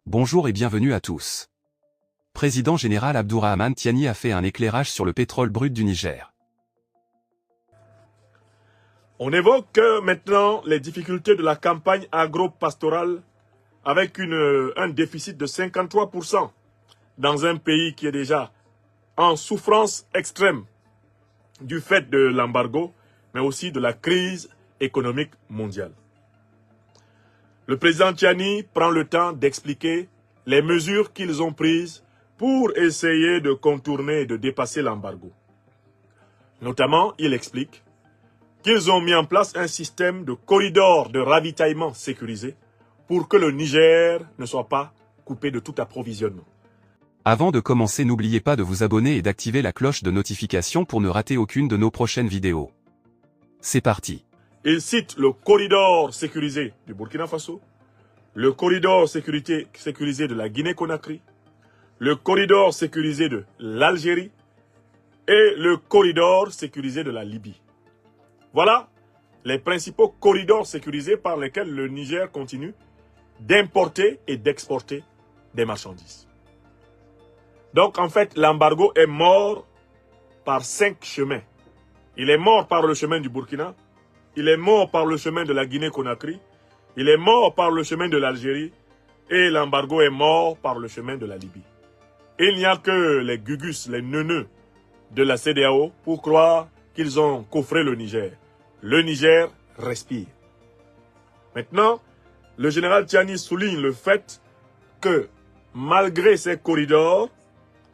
Bonjour et bienvenue à tous. Président général Abdourahmane Tiani a fait un éclairage sur le pétrole brut du Niger. On évoque maintenant les difficultés de la campagne agro-pastorale avec un déficit de 53% dans un pays qui est déjà en souffrance extrême du fait de l'embargo, mais aussi de la crise économique mondiale. Le président Tiani prend le temps d'expliquer les mesures qu'ils ont prises pour essayer de contourner et de dépasser l'embargo. Notamment, il explique qu'ils ont mis en place un système de corridors de ravitaillement sécurisé pour que le Niger ne soit pas coupé de tout approvisionnement. Avant de commencer, n'oubliez pas de vous abonner et d'activer la cloche de notification pour ne rater aucune de nos prochaines vidéos. C'est parti. Il cite le corridor sécurisé du Burkina Faso, le corridor sécurisé de la Guinée-Conakry, le corridor sécurisé de l'Algérie et le corridor sécurisé de la Libye. Voilà les principaux corridors sécurisés par lesquels le Niger continue d'importer et d'exporter des marchandises. Donc en fait, l'embargo est mort par 5 chemins. Il est mort par le chemin du Burkina, il est mort par le chemin de la Guinée-Conakry, il est mort par le chemin de l'Algérie et l'embargo est mort par le chemin de la Libye. Il n'y a que les gugus, les neuneux de la CEDEAO pour croire qu'ils ont coffré le Niger. Le Niger respire. Maintenant, le général Tiani souligne le fait que malgré ces corridors,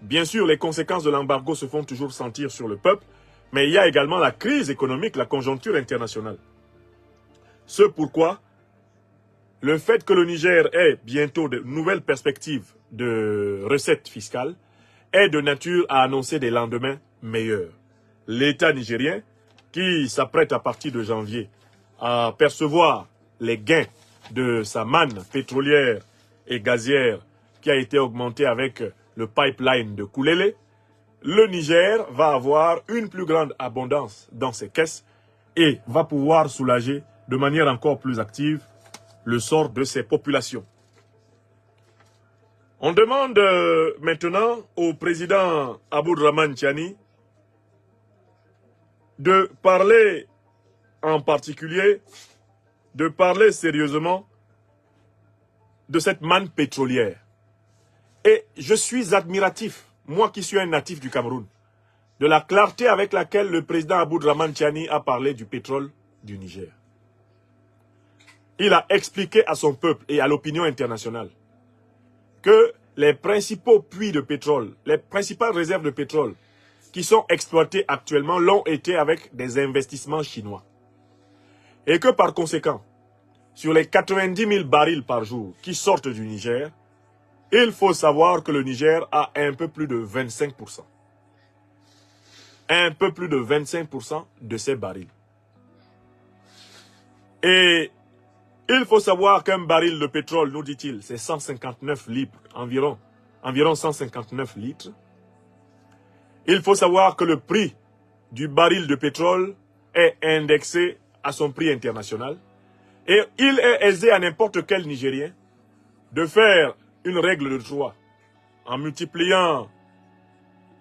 bien sûr les conséquences de l'embargo se font toujours sentir sur le peuple, mais il y a également la crise économique, la conjoncture internationale. Ce pourquoi le fait que le Niger ait bientôt de nouvelles perspectives de recettes fiscales est de nature à annoncer des lendemains meilleurs. L'État nigérien, qui s'apprête à partir de janvier à percevoir les gains de sa manne pétrolière et gazière qui a été augmentée avec le pipeline de Koulélé, le Niger va avoir une plus grande abondance dans ses caisses et va pouvoir soulager de manière encore plus active le sort de ses populations. On demande maintenant au président Abdourahmane Tiani de parler en particulier, de parler sérieusement de cette manne pétrolière. Et je suis admiratif, moi qui suis un natif du Cameroun, de la clarté avec laquelle le président Abdourahmane Tiani a parlé du pétrole du Niger. Il a expliqué à son peuple et à l'opinion internationale que les principaux puits de pétrole, les principales réserves de pétrole qui sont exploitées actuellement l'ont été avec des investissements chinois. Et que par conséquent, sur les 90 000 barils par jour qui sortent du Niger, il faut savoir que le Niger a un peu plus de 25%. Un peu plus de 25% de ces barils. Et il faut savoir qu'un baril de pétrole, nous dit-il, c'est 159 litres, environ 159 litres. Il faut savoir que le prix du baril de pétrole est indexé à son prix international. Et il est aisé à n'importe quel Nigérien de faire une règle de 3 en multipliant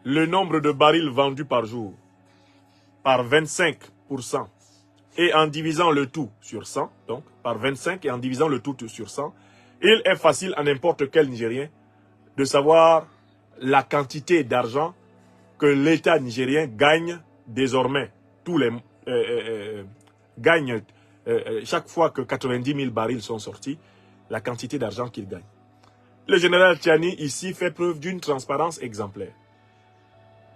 le nombre de barils vendus par jour par 25% et en divisant le tout sur 100, donc par 25 et en divisant le tout sur 100, il est facile à n'importe quel Nigérien de savoir la quantité d'argent que l'État nigérien gagne désormais, chaque fois que 90 000 barils sont sortis, la quantité d'argent qu'il gagne. Le général Tiani ici fait preuve d'une transparence exemplaire.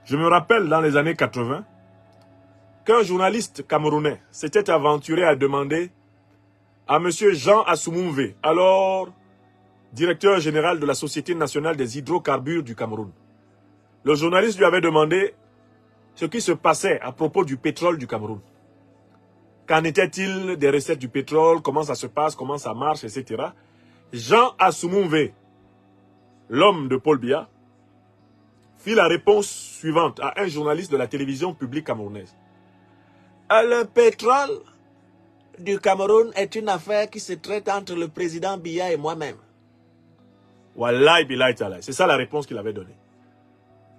Je me rappelle dans les années 80 qu'un journaliste camerounais s'était aventuré à demander à M. Jean Assoumouve, alors directeur général de la Société nationale des hydrocarbures du Cameroun. Le journaliste lui avait demandé ce qui se passait à propos du pétrole du Cameroun. Qu'en était-il des recettes du pétrole, comment ça se passe, comment ça marche, etc. Jean Assoumouve, l'homme de Paul Biya, fit la réponse suivante à un journaliste de la télévision publique camerounaise. Le pétrole du Cameroun est une affaire qui se traite entre le président Biya et moi-même. Wallahi billahi ta'ala. C'est ça la réponse qu'il avait donnée.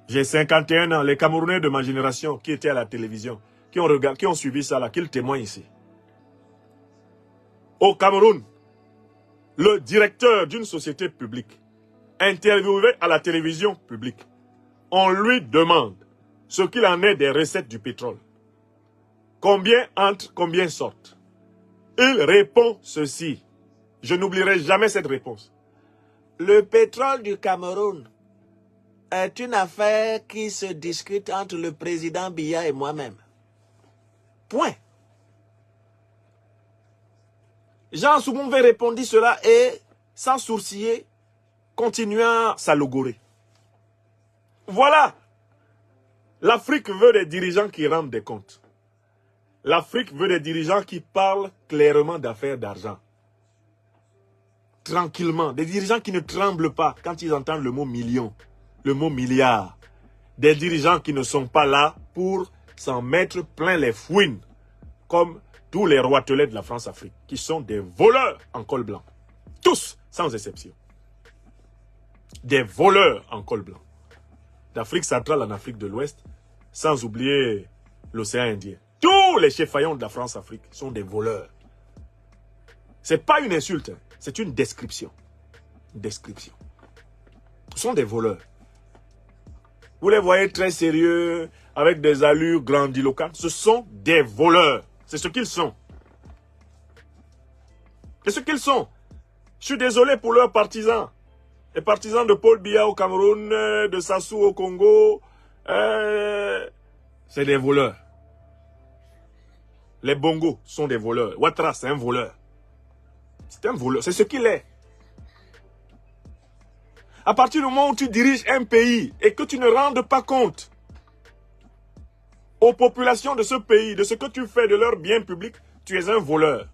J'ai 51 ans. Les Camerounais de ma génération qui étaient à la télévision, qui ont suivi ça là, qu'ils témoignent ici. Au Cameroun, le directeur d'une société publique, interviewé à la télévision publique, on lui demande ce qu'il en est des recettes du pétrole. Combien entrent, combien sortent. Il répond ceci. Je n'oublierai jamais cette réponse. Le pétrole du Cameroun est une affaire qui se discute entre le président Biya et moi-même. Point. Jean Soumoumbe répondit cela et, sans sourciller, continua sa logorée. Voilà. L'Afrique veut des dirigeants qui rendent des comptes. L'Afrique veut des dirigeants qui parlent clairement d'affaires d'argent. Tranquillement. Des dirigeants qui ne tremblent pas quand ils entendent le mot million, le mot milliard. Des dirigeants qui ne sont pas là pour s'en mettre plein les fouines, comme tous les roitelets de la France-Afrique, qui sont des voleurs en col blanc. Tous, sans exception. Des voleurs en col blanc. D'Afrique centrale en Afrique de l'Ouest, sans oublier l'océan Indien. Tous les chefs-faillons de la France-Afrique sont des voleurs. Ce n'est pas une insulte, hein. C'est une description. Une description. Ce sont des voleurs. Vous les voyez très sérieux, avec des allures grandiloquentes. Ce sont des voleurs. C'est ce qu'ils sont. C'est ce qu'ils sont. Je suis désolé pour leurs partisans. Les partisans de Paul Biya au Cameroun, de Sassou au Congo, c'est des voleurs. Les Bongos sont des voleurs. Ouattara, c'est un voleur. C'est un voleur. C'est ce qu'il est. À partir du moment où tu diriges un pays et que tu ne rendes pas compte aux populations de ce pays, de ce que tu fais de leurs biens publics, tu es un voleur.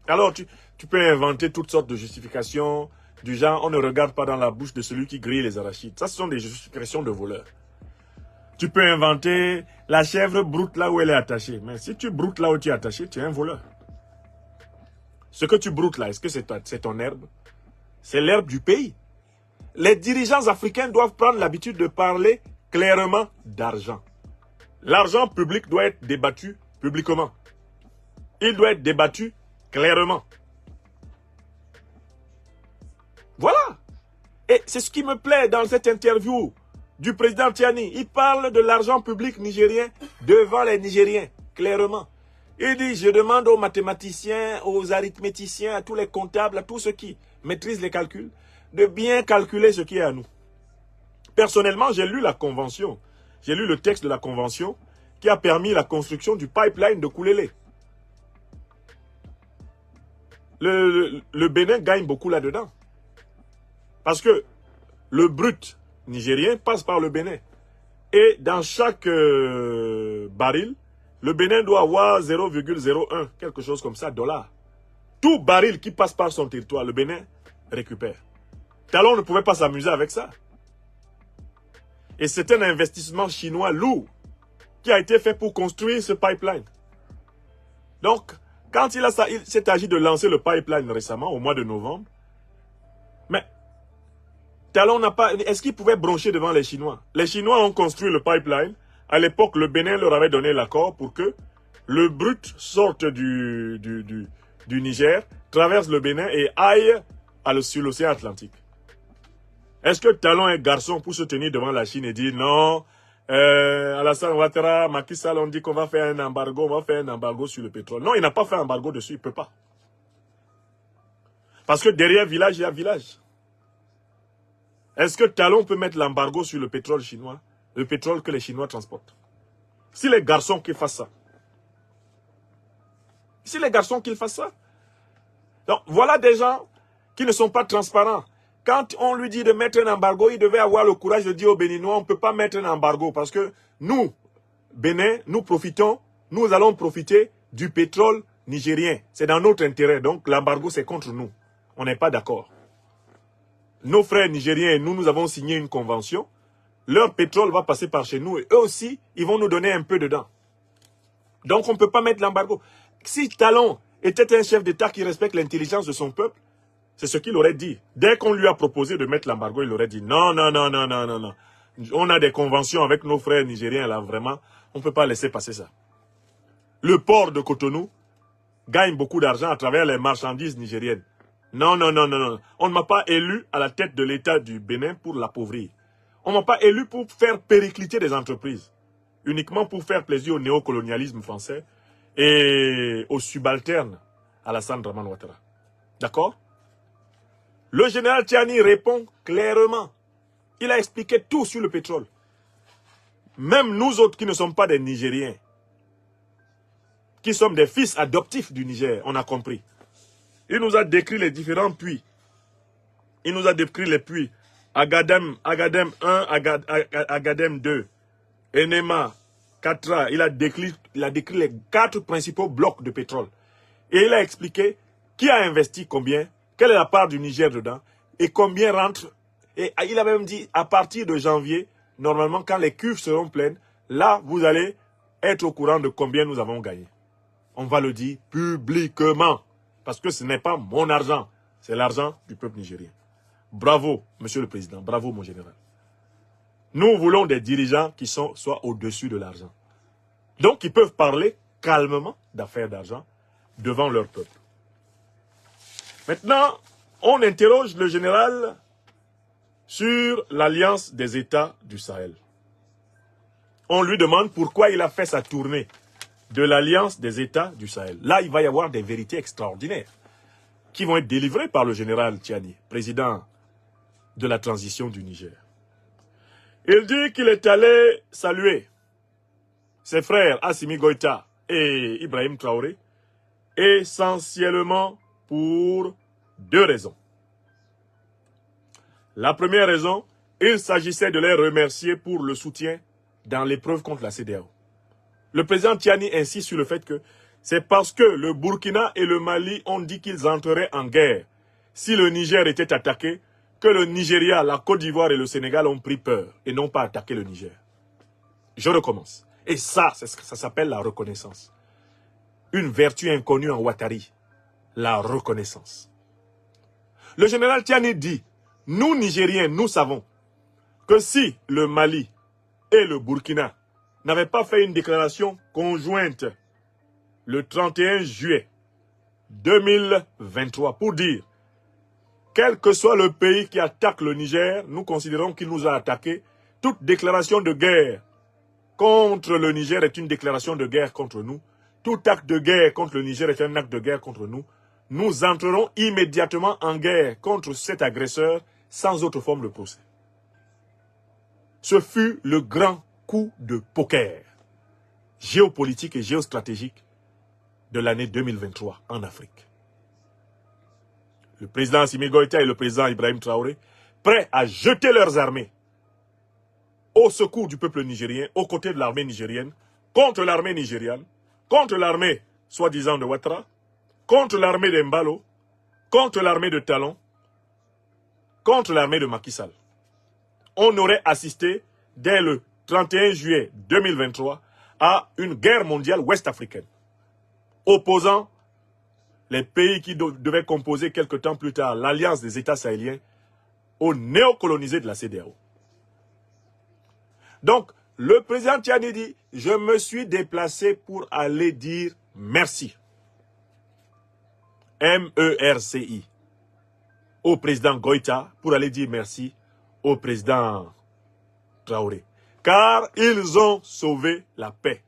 Alors tu peux inventer toutes sortes de justifications, du genre on ne regarde pas dans la bouche de celui qui grille les arachides. Ça, ce sont des justifications de voleurs. Tu peux inventer la chèvre broute là où elle est attachée. Mais si tu broutes là où tu es attaché, tu es un voleur. Ce que tu broutes là, est-ce que c'est ton herbe? C'est l'herbe du pays. Les dirigeants africains doivent prendre l'habitude de parler clairement d'argent. L'argent public doit être débattu publiquement. Il doit être débattu clairement. Voilà. Et c'est ce qui me plaît dans cette interview du président Tiani. Il parle de l'argent public nigérien devant les Nigériens, clairement. Il dit, je demande aux mathématiciens, aux arithméticiens, à tous les comptables, à tous ceux qui maîtrisent les calculs, de bien calculer ce qui est à nous. Personnellement, j'ai lu la convention. J'ai lu le texte de la convention qui a permis la construction du pipeline de Koulélé. Le Bénin gagne beaucoup là-dedans. Parce que le brut nigérien passe par le Bénin. Et dans chaque baril, le Bénin doit avoir 0,01, quelque chose comme ça, dollars. Tout baril qui passe par son territoire, le Bénin récupère. Talon ne pouvait pas s'amuser avec ça. Et c'est un investissement chinois lourd qui a été fait pour construire ce pipeline. Donc, quand il s'est agi de lancer le pipeline récemment, au mois de novembre, mais Talon n'a pas... Est-ce qu'il pouvait broncher devant les Chinois? Les Chinois ont construit le pipeline. À l'époque, le Bénin leur avait donné l'accord pour que le brut sorte du Niger, traverse le Bénin et aille sur l'océan Atlantique. Est-ce que Talon est garçon pour se tenir devant la Chine et dire non, Alassane Ouattara, Macky Sall, on dit qu'on va faire un embargo, sur le pétrole. Non, il n'a pas fait un embargo dessus, il ne peut pas. Parce que derrière village, il y a village. Est-ce que Talon peut mettre l'embargo sur le pétrole chinois, le pétrole que les Chinois transportent? Si les garçons qui fassent ça. Si les garçons qui fassent ça. Donc, voilà des gens qui ne sont pas transparents. Quand on lui dit de mettre un embargo, il devait avoir le courage de dire aux Béninois, on ne peut pas mettre un embargo parce que nous, Bénin, nous allons profiter du pétrole nigérien. C'est dans notre intérêt. Donc, l'embargo, c'est contre nous. On n'est pas d'accord. Nos frères nigériens et nous avons signé une convention. Leur pétrole va passer par chez nous et eux aussi, ils vont nous donner un peu dedans. Donc, on ne peut pas mettre l'embargo. Si Talon était un chef d'État qui respecte l'intelligence de son peuple, C'est ce qu'il aurait dit. Dès qu'on lui a proposé de mettre l'embargo, il aurait dit non, non, non, non, non, non, non. On a des conventions avec nos frères nigériens là, vraiment. On ne peut pas laisser passer ça. Le port de Cotonou gagne beaucoup d'argent à travers les marchandises nigériennes. Non, non, non, non, non. On ne m'a pas élu à la tête de l'État du Bénin pour l'appauvrir. On ne m'a pas élu pour faire péricliter des entreprises. Uniquement pour faire plaisir au néocolonialisme français et aux subalternes Alassane Dramane Ouattara. D'accord? Le général Tchiani répond clairement. Il a expliqué tout sur le pétrole. Même nous autres qui ne sommes pas des Nigériens, qui sommes des fils adoptifs du Niger, on a compris. Il nous a décrit les différents puits. Il nous a décrit les puits. Agadem 1, Agadem 2, Enema, Katra. Il a décrit les 4 principaux blocs de pétrole. Et il a expliqué qui a investi combien, quelle est la part du Niger dedans, et combien rentre. Et il a même dit, à partir de janvier, normalement, quand les cuves seront pleines, là, vous allez être au courant de combien nous avons gagné. On va le dire publiquement. Parce que ce n'est pas mon argent, c'est l'argent du peuple nigérien. Bravo, monsieur le président, bravo, mon général. Nous voulons des dirigeants qui soient au-dessus de l'argent. Donc, ils peuvent parler calmement d'affaires d'argent devant leur peuple. Maintenant, on interroge le général sur l'alliance des États du Sahel. On lui demande pourquoi il a fait sa tournée de l'alliance des États du Sahel. Là, il va y avoir des vérités extraordinaires qui vont être délivrées par le général Tchiani, président de la transition du Niger. Il dit qu'il est allé saluer ses frères Assimi Goïta et Ibrahim Traoré, essentiellement pour 2 raisons. La première raison, il s'agissait de les remercier pour le soutien dans l'épreuve contre la CEDEAO. Le président Tchiani insiste sur le fait que c'est parce que le Burkina et le Mali ont dit qu'ils entreraient en guerre si le Niger était attaqué, que le Nigeria, la Côte d'Ivoire et le Sénégal ont pris peur et n'ont pas attaqué le Niger. Je recommence. Et ça s'appelle la reconnaissance. Une vertu inconnue en Ouattari, la reconnaissance. Le général Tchiani dit, nous Nigériens, nous savons que si le Mali et le Burkina n'avaient pas fait une déclaration conjointe le 31 juillet 2023 pour dire quel que soit le pays qui attaque le Niger, nous considérons qu'il nous a attaqué. Toute déclaration de guerre contre le Niger est une déclaration de guerre contre nous. Tout acte de guerre contre le Niger est un acte de guerre contre nous. Nous entrerons immédiatement en guerre contre cet agresseur sans autre forme de procès. Ce fut le grand coup de poker géopolitique et géostratégique de l'année 2023 en Afrique. Le président Assimi Goïta et le président Ibrahim Traoré, prêts à jeter leurs armées au secours du peuple nigérien, aux côtés de l'armée nigérienne, contre l'armée nigériane, contre l'armée soi-disant de Ouattara, contre l'armée d'Embalo, contre l'armée de Talon, contre l'armée de Macky Sall. On aurait assisté dès le 31 juillet 2023 à une guerre mondiale ouest-africaine, opposant les pays qui devaient composer quelque temps plus tard l'alliance des États sahéliens aux néocolonisés de la CEDEAO. Donc, le président Tchiani dit, je me suis déplacé pour aller dire merci. M-E-R-C-I. Au président Goïta pour aller dire merci au président Traoré. Car ils ont sauvé la paix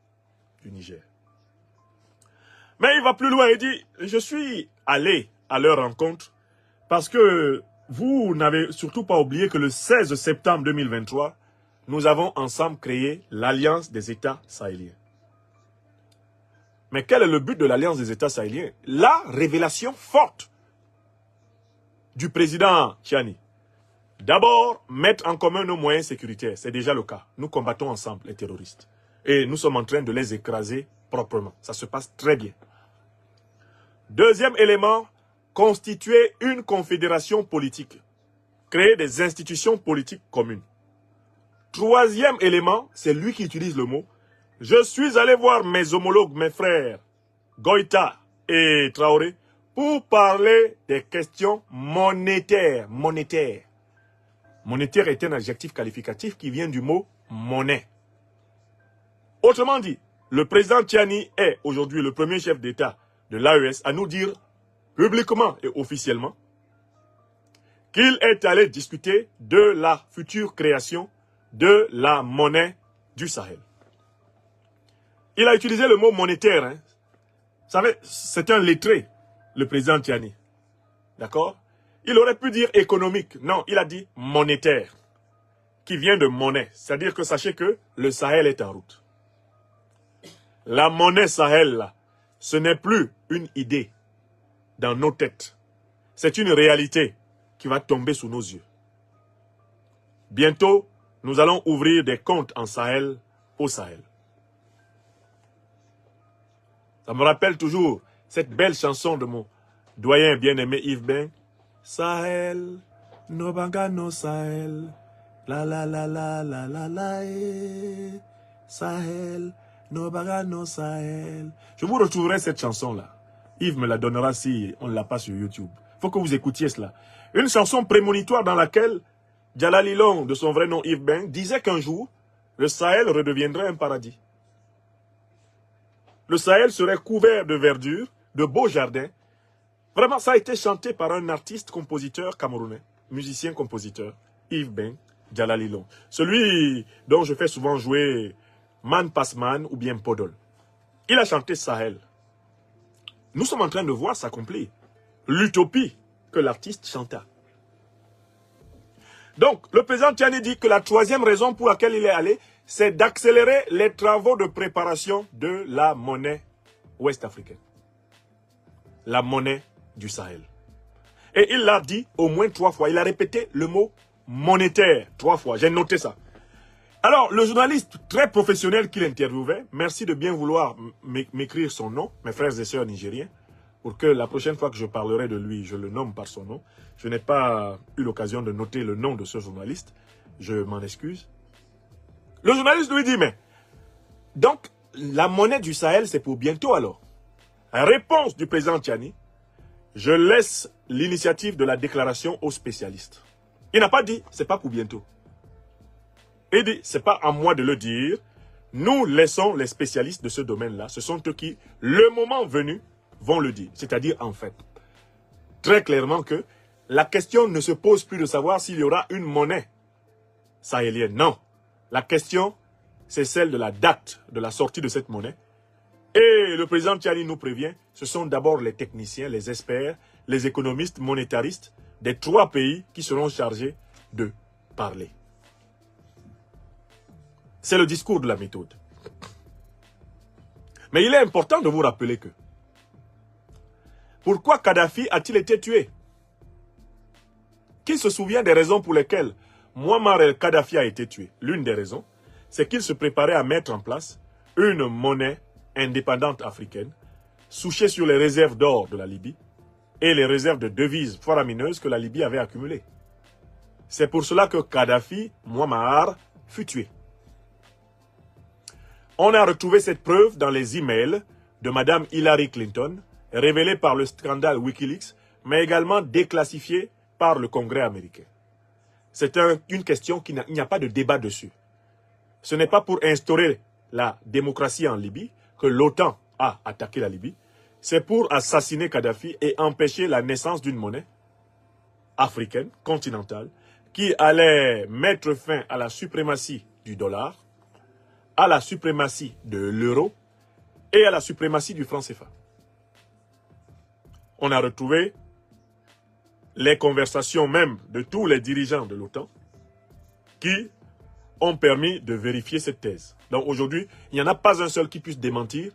du Niger. Mais il va plus loin et dit, je suis allé à leur rencontre parce que vous n'avez surtout pas oublié que le 16 septembre 2023, nous avons ensemble créé l'Alliance des États sahéliens. Mais quel est le but de l'Alliance des États sahéliens? La révélation forte du président Tchiani. D'abord, mettre en commun nos moyens sécuritaires. C'est déjà le cas. Nous combattons ensemble les terroristes. Et nous sommes en train de les écraser proprement. Ça se passe très bien. Deuxième élément, constituer une confédération politique. Créer des institutions politiques communes. Troisième élément, c'est lui qui utilise le mot. Je suis allé voir mes homologues, mes frères, Goïta et Traoré, pour parler des questions monétaires. Monétaire. Monétaire est un adjectif qualificatif qui vient du mot monnaie. Autrement dit, le président Tiani est aujourd'hui le premier chef d'État de l'AES à nous dire publiquement et officiellement qu'il est allé discuter de la future création de la monnaie du Sahel. Il a utilisé le mot monétaire. Hein. Vous savez, c'est un lettré, le président Tiani. D'accord? Il aurait pu dire économique. Non, il a dit monétaire, qui vient de monnaie. C'est-à-dire que sachez que le Sahel est en route. La monnaie Sahel, là, ce n'est plus une idée dans nos têtes. C'est une réalité qui va tomber sous nos yeux. Bientôt, nous allons ouvrir des comptes en Sahel, au Sahel. Ça me rappelle toujours cette belle chanson de mon doyen bien-aimé Yves Ben. Sahel, no banga no Sahel, la la la la la la la, Sahel, no banga no Sahel. Je vous retrouverai cette chanson-là. Yves me la donnera si on ne l'a pas sur YouTube. Il faut que vous écoutiez cela. Une chanson prémonitoire dans laquelle Djalali Long, de son vrai nom Yves Ben, disait qu'un jour, le Sahel redeviendrait un paradis. Le Sahel serait couvert de verdure, de beaux jardins. Vraiment, ça a été chanté par un artiste, compositeur camerounais, musicien-compositeur, Yves Ben, Djalali Long. Celui dont je fais souvent jouer Man Passman ou bien Podol. Il a chanté Sahel. Nous sommes en train de voir s'accomplir l'utopie que l'artiste chanta. Donc, le président Tiani dit que la troisième raison pour laquelle il est allé, c'est d'accélérer les travaux de préparation de la monnaie ouest-africaine. La monnaie du Sahel. Et il l'a dit au moins 3 fois. Il a répété le mot monétaire 3 fois. J'ai noté ça. Alors, le journaliste très professionnel qu'il interviewait, merci de bien vouloir m'écrire son nom, mes frères et sœurs nigériens, pour que la prochaine fois que je parlerai de lui, je le nomme par son nom. Je n'ai pas eu l'occasion de noter le nom de ce journaliste. Je m'en excuse. Le journaliste lui dit, mais, donc, la monnaie du Sahel, c'est pour bientôt alors. Réponse du président Tiani, je laisse l'initiative de la déclaration aux spécialistes. Il n'a pas dit, c'est pas pour bientôt. Il dit, c'est pas à moi de le dire. Nous laissons les spécialistes de ce domaine-là. Ce sont eux qui, le moment venu, vont le dire. C'est-à-dire, en fait, très clairement que la question ne se pose plus de savoir s'il y aura une monnaie sahélienne. Non. La question, c'est celle de la date de la sortie de cette monnaie. Et le président Tiani nous prévient, ce sont d'abord les techniciens, les experts, les économistes monétaristes des 3 pays qui seront chargés de parler. C'est le discours de la méthode. Mais il est important de vous rappeler que pourquoi Kadhafi a-t-il été tué? Qui se souvient des raisons pour lesquelles Muammar el-Kadhafi a été tué? L'une des raisons, c'est qu'il se préparait à mettre en place une monnaie indépendante africaine, souchée sur les réserves d'or de la Libye et les réserves de devises faramineuses que la Libye avait accumulées. C'est pour cela que Kadhafi, Muammar, fut tué. On a retrouvé cette preuve dans les emails de Mme Hillary Clinton, révélés par le scandale Wikileaks, mais également déclassifiés par le Congrès américain. C'est une question il n'y a pas de débat dessus. Ce n'est pas pour instaurer la démocratie en Libye que l'OTAN a attaqué la Libye. C'est pour assassiner Kadhafi et empêcher la naissance d'une monnaie africaine, continentale, qui allait mettre fin à la suprématie du dollar, à la suprématie de l'euro et à la suprématie du franc CFA. On a retrouvé les conversations même de tous les dirigeants de l'OTAN qui ont permis de vérifier cette thèse. Donc aujourd'hui, il n'y en a pas un seul qui puisse démentir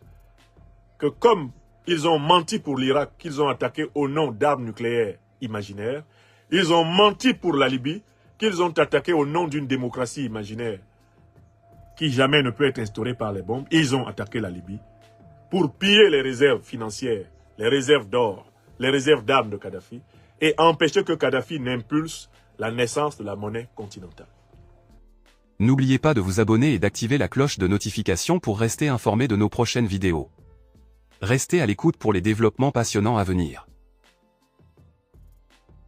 que comme ils ont menti pour l'Irak, qu'ils ont attaqué au nom d'armes nucléaires imaginaires, ils ont menti pour la Libye, qu'ils ont attaqué au nom d'une démocratie imaginaire qui jamais ne peut être instaurée par les bombes. Ils ont attaqué la Libye pour piller les réserves financières, les réserves d'or, les réserves d'armes de Kadhafi et empêcher que Kadhafi n'impulse la naissance de la monnaie continentale. N'oubliez pas de vous abonner et d'activer la cloche de notification pour rester informé de nos prochaines vidéos. Restez à l'écoute pour les développements passionnants à venir.